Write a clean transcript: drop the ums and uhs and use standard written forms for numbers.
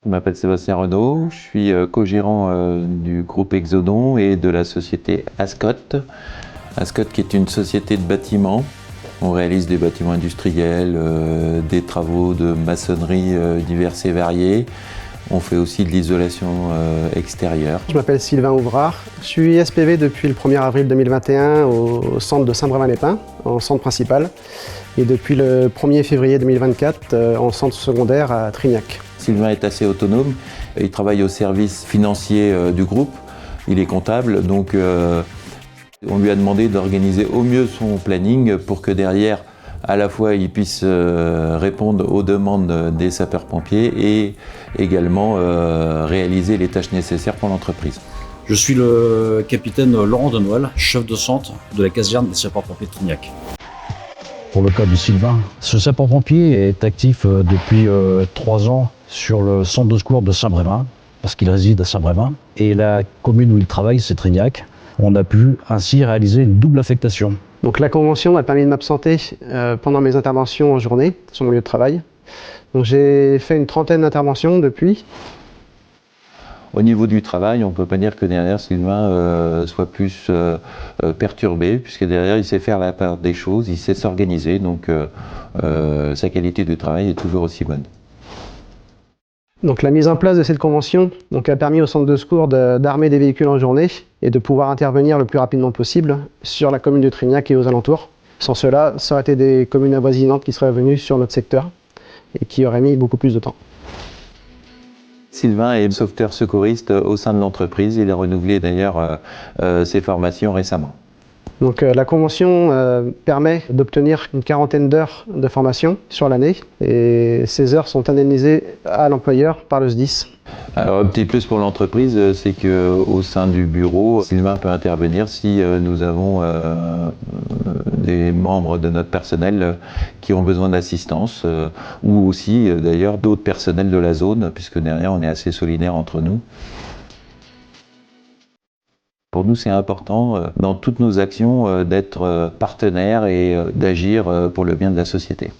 Je m'appelle Sébastien Renaud, je suis co-gérant du groupe Exodon et de la société Ascot. Ascot qui est une société de bâtiments. On réalise des bâtiments industriels, des travaux de maçonnerie divers et variés. On fait aussi de l'isolation extérieure. Je m'appelle Sylvain Ouvrard, je suis SPV depuis le 1er avril 2021 au centre de Saint-Brévin-les-Pins, en centre principal, et depuis le 1er février 2024 en centre secondaire à Trignac. Sylvain est assez autonome, il travaille au service financier du groupe, il est comptable, donc on lui a demandé d'organiser au mieux son planning pour que derrière, à la fois il puisse répondre aux demandes des sapeurs-pompiers et également réaliser les tâches nécessaires pour l'entreprise. Je suis le capitaine Laurent Denoël, chef de centre de la caserne des sapeurs-pompiers de Trignac. Pour le cas de Sylvain, ce sapeur-pompier est actif depuis 3 ans sur le centre de secours de Saint-Brévin, parce qu'il réside à Saint-Brévin, et la commune où il travaille, c'est Trignac. On a pu ainsi réaliser une double affectation. Donc la convention m'a permis de m'absenter pendant mes interventions en journée sur mon lieu de travail. Donc j'ai fait une 30aine d'interventions depuis. Au niveau du travail, on ne peut pas dire que derrière Sylvain soit plus perturbé, puisque derrière il sait faire la part des choses, il sait s'organiser, donc sa qualité de travail est toujours aussi bonne. Donc la mise en place de cette convention a permis au centre de secours d'armer des véhicules en journée et de pouvoir intervenir le plus rapidement possible sur la commune de Trignac et aux alentours. Sans cela, ça aurait été des communes avoisinantes qui seraient venues sur notre secteur et qui auraient mis beaucoup plus de temps. Sylvain est sauveteur secouriste au sein de l'entreprise, il a renouvelé d'ailleurs ses formations récemment. Donc la convention permet d'obtenir une 40aine d'heures de formation sur l'année et ces heures sont indemnisées à l'employeur par le SDIS. Alors, un petit plus pour l'entreprise, c'est qu'au sein du bureau, Sylvain peut intervenir si nous avons des membres de notre personnel qui ont besoin d'assistance ou aussi d'ailleurs d'autres personnels de la zone, puisque derrière on est assez solidaires entre nous. Pour nous, c'est important dans toutes nos actions d'être partenaires et d'agir pour le bien de la société.